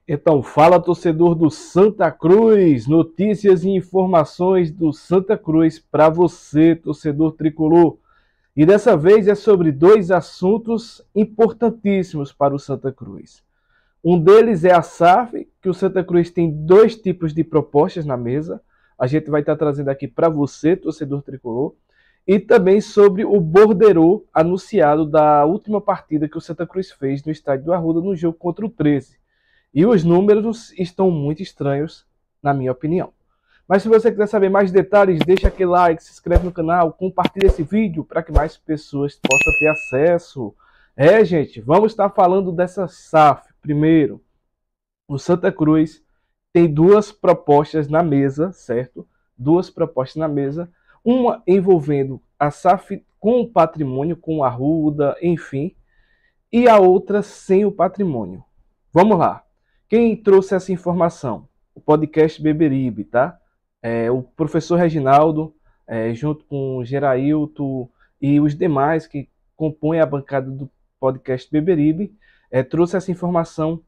Então, fala torcedor do Santa Cruz, notícias e informações do Santa Cruz para você, torcedor tricolor. E dessa vez é sobre dois assuntos importantíssimos para o Santa Cruz. Um deles é a SAF, que o Santa Cruz tem dois tipos de propostas na mesa. A gente vai estar trazendo aqui para você, torcedor tricolor. E também sobre o borderô anunciado da última partida que o Santa Cruz fez no estádio do Arruda no jogo contra o 13. E os números estão muito estranhos, na minha opinião. Mas se você quiser saber mais detalhes, deixa aquele like, se inscreve no canal, compartilha esse vídeo para que mais pessoas possam ter acesso. Gente, vamos estar falando dessa SAF. Primeiro, o Santa Cruz tem duas propostas na mesa, certo? Duas propostas na mesa. Uma envolvendo a SAF com o patrimônio, com a Arruda, enfim. E a outra sem o patrimônio. Vamos lá. Quem trouxe essa informação? O podcast Beberibe, tá? O professor Reginaldo, junto com o Gerailton e os demais que compõem a bancada do podcast Beberibe, trouxe essa informação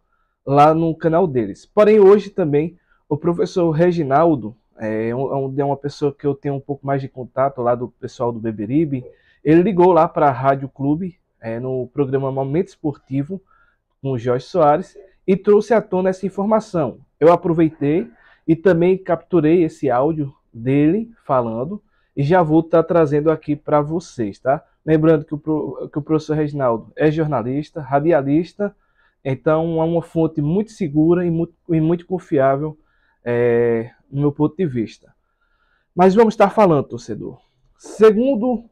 lá no canal deles. Porém, hoje também, o professor Reginaldo, é uma pessoa que eu tenho um pouco mais de contato lá do pessoal do Beberibe, ele ligou lá para a Rádio Clube, no programa Momento Esportivo, com o Jorge Soares, e trouxe à tona essa informação. Eu aproveitei e também capturei esse áudio dele falando e já vou estar trazendo aqui para vocês, tá? Lembrando que o professor Reginaldo é jornalista, radialista, então é uma fonte muito segura e muito confiável no meu ponto de vista. Mas vamos estar falando, torcedor. Segundo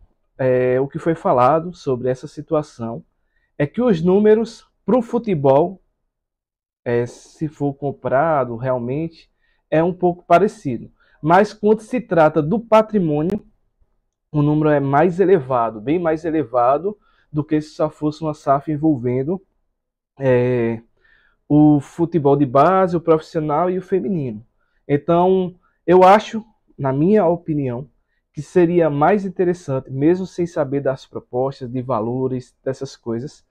o que foi falado sobre essa situação, é que os números para o futebol, se for comprado realmente, é um pouco parecido. Mas quando se trata do patrimônio, o número é mais elevado, bem mais elevado do que se só fosse uma SAF envolvendo o futebol de base, o profissional e o feminino. Então, eu acho, na minha opinião, que seria mais interessante, mesmo sem saber das propostas, de valores, dessas coisas,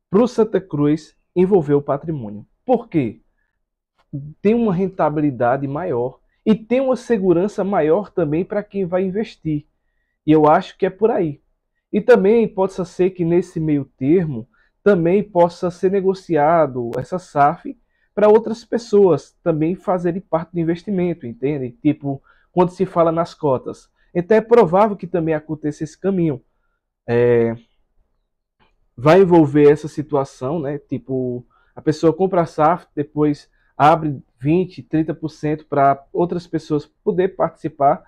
para o Santa Cruz envolver o patrimônio. Por quê? Tem uma rentabilidade maior e tem uma segurança maior também para quem vai investir. E eu acho que é por aí. E também pode ser que nesse meio termo também possa ser negociado essa SAF para outras pessoas também fazerem parte do investimento, entende? Tipo, quando se fala nas cotas. Então é provável que também aconteça esse caminho. Vai envolver essa situação, né? Tipo, a pessoa compra a SAF, depois abre 20%, 30% para outras pessoas poder participar,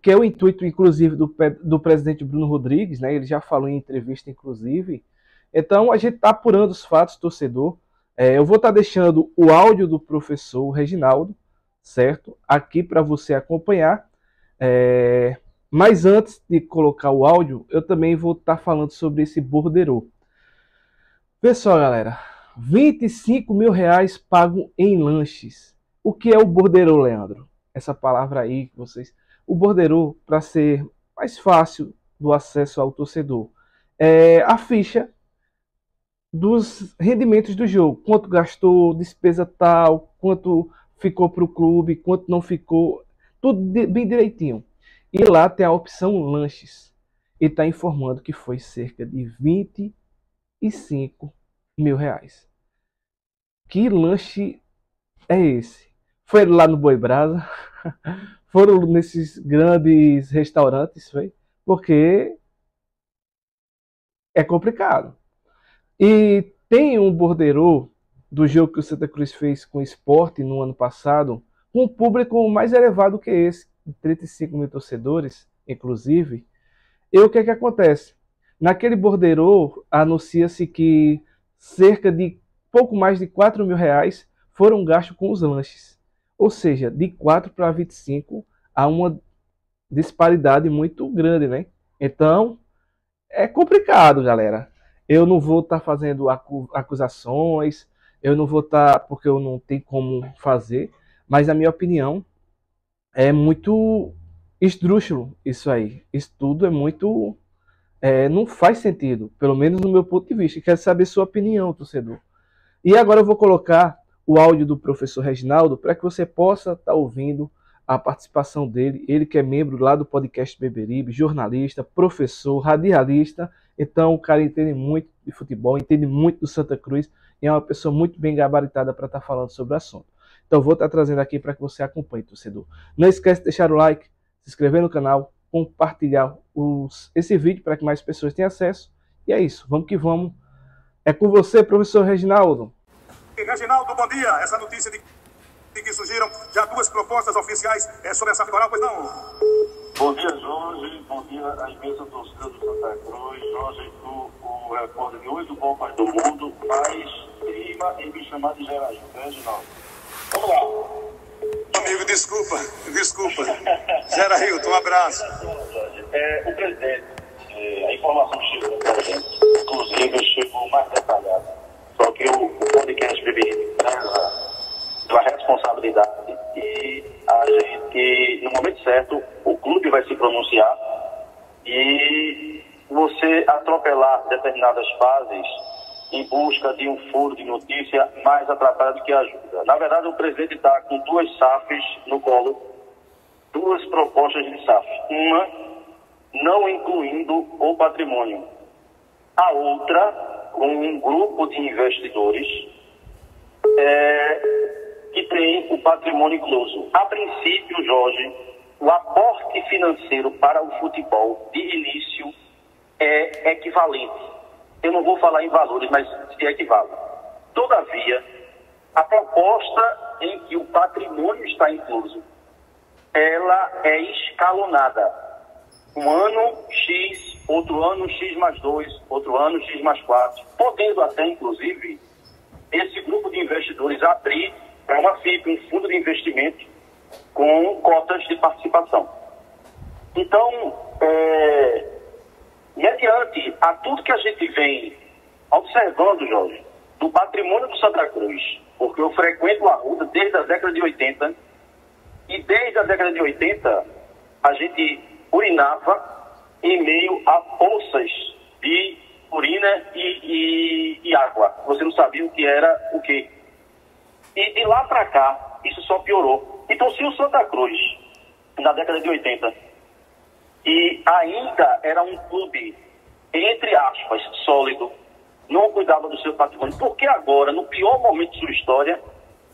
que é o intuito, inclusive, do presidente Bruno Rodrigues, né? Ele já falou em entrevista, inclusive. Então, a gente está apurando os fatos, torcedor. Eu vou estar deixando o áudio do professor Reginaldo, certo? Aqui para você acompanhar. Mas antes de colocar o áudio, eu também vou estar falando sobre esse borderô. Pessoal, galera, 25 mil reais pago em lanches. O que é o borderô, Leandro? Essa palavra aí que vocês... O borderô, para ser mais fácil do acesso ao torcedor, é a ficha dos rendimentos do jogo. Quanto gastou, despesa tal, quanto ficou para o clube, quanto não ficou, tudo bem direitinho. E lá tem a opção lanches. E está informando que foi cerca de 25 mil reais. Que lanche é esse? Foi lá no Boi Brasa? Foram nesses grandes restaurantes? Foi? Porque é complicado. E tem um borderô do jogo que o Santa Cruz fez com o Sport no ano passado, com um público mais elevado que esse, 35 mil torcedores, inclusive. E o que é que acontece? Naquele borderô, anuncia-se que cerca de pouco mais de 4 mil reais foram gastos com os lanches. Ou seja, de 4 para 25 há uma disparidade muito grande, né? Então, é complicado, galera. Eu não vou estar fazendo acusações, eu não vou estar, porque eu não tenho como fazer, mas a minha opinião é muito esdrúxulo isso aí. Isso tudo é muito... não faz sentido, pelo menos no meu ponto de vista. Quero saber sua opinião, torcedor. E agora eu vou colocar o áudio do professor Reginaldo para que você possa estar ouvindo a participação dele. Ele que é membro lá do podcast Beberibe, jornalista, professor, radialista. Então o cara entende muito de futebol, entende muito do Santa Cruz e é uma pessoa muito bem gabaritada para estar falando sobre o assunto. Então vou estar trazendo aqui para que você acompanhe, torcedor. Não esquece de deixar o like, se inscrever no canal, compartilhar esse vídeo para que mais pessoas tenham acesso. E é isso, vamos que vamos. É com você, professor Reginaldo. Reginaldo, bom dia. Essa notícia de que surgiram já 2 propostas oficiais sobre essa final, pois não? Bom dia, Jorge. Bom dia às mesas torcidas do Santa Cruz. Jorge, o repórter de 8 Copas do Mundo, mais prima e me chamar de Gerail, Reginaldo. Vamos lá. Amigo, desculpa. Gerailton, um abraço. O presidente, a informação que chegou para a gente, inclusive chegou mais detalhada. Só que o podcast BBB preza pela responsabilidade e a gente, no momento certo, o clube vai se pronunciar e você atropelar determinadas fases em busca de um furo de notícia mais atrapalha do que ajuda. Na verdade, o presidente está com 2 SAFs no colo, 2 propostas de SAF. Uma, não incluindo o patrimônio. A outra, com um grupo de investidores que tem o patrimônio incluso. A princípio, Jorge, o aporte financeiro para o futebol de início é equivalente. Eu não vou falar em valores, mas se equivale. Todavia, a proposta em que o patrimônio está incluso, ela é escalonada. Um ano X, outro ano X mais 2, outro ano X mais 4, podendo até, inclusive, esse grupo de investidores abrir para uma FIP, um fundo de investimento, com cotas de participação. Então, mediante a tudo que a gente vem observando, Jorge, do patrimônio do Santa Cruz, porque eu frequento a Arruda desde a década de 80, e desde a década de 80 a gente urinava em meio a poças de urina e água. Você não sabia o que era o quê. E de lá para cá, isso só piorou. Então, se o Santa Cruz, na década de 80, e ainda era um clube, entre aspas, sólido, não cuidava do seu patrimônio, por que agora, no pior momento de sua história,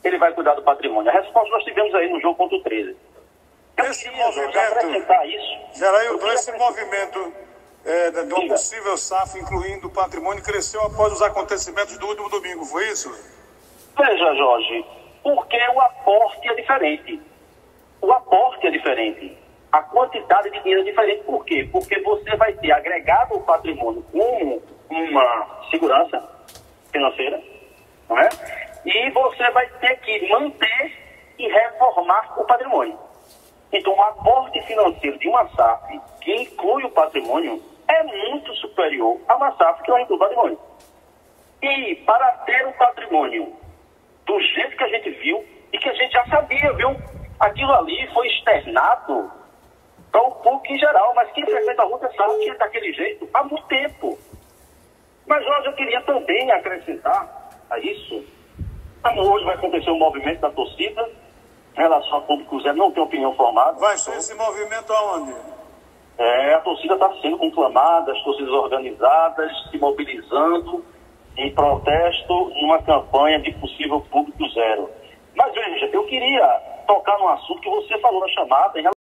ele vai cuidar do patrimônio? A resposta nós tivemos aí no jogo contra o 13. Esse movimento de uma possível SAF, incluindo o patrimônio, cresceu após os acontecimentos do último domingo, foi isso? Veja, Jorge, porque o aporte é diferente. O aporte é diferente. A quantidade de dinheiro é diferente. Por quê? Porque você vai ter agregado o patrimônio como uma segurança financeira, não é? E você vai ter que manter e reformar o patrimônio. Então, o aporte financeiro de uma SAF que inclui o patrimônio é muito superior a uma SAF que não inclui o patrimônio. E para ter o patrimônio do jeito que a gente viu e que a gente já sabia, viu? Aquilo ali foi externado para o público em geral, mas quem frequenta a rua sabe que é daquele jeito há muito tempo. Mas, Jorge, eu queria também acrescentar a isso. Hoje vai acontecer um movimento da torcida em relação ao público zero, não tem opinião formada. Vai ser esse movimento aonde? A torcida está sendo conclamada, as torcidas organizadas, se mobilizando em protesto numa campanha de possível público zero. Mas veja, eu queria tocar num assunto que você falou na chamada em relação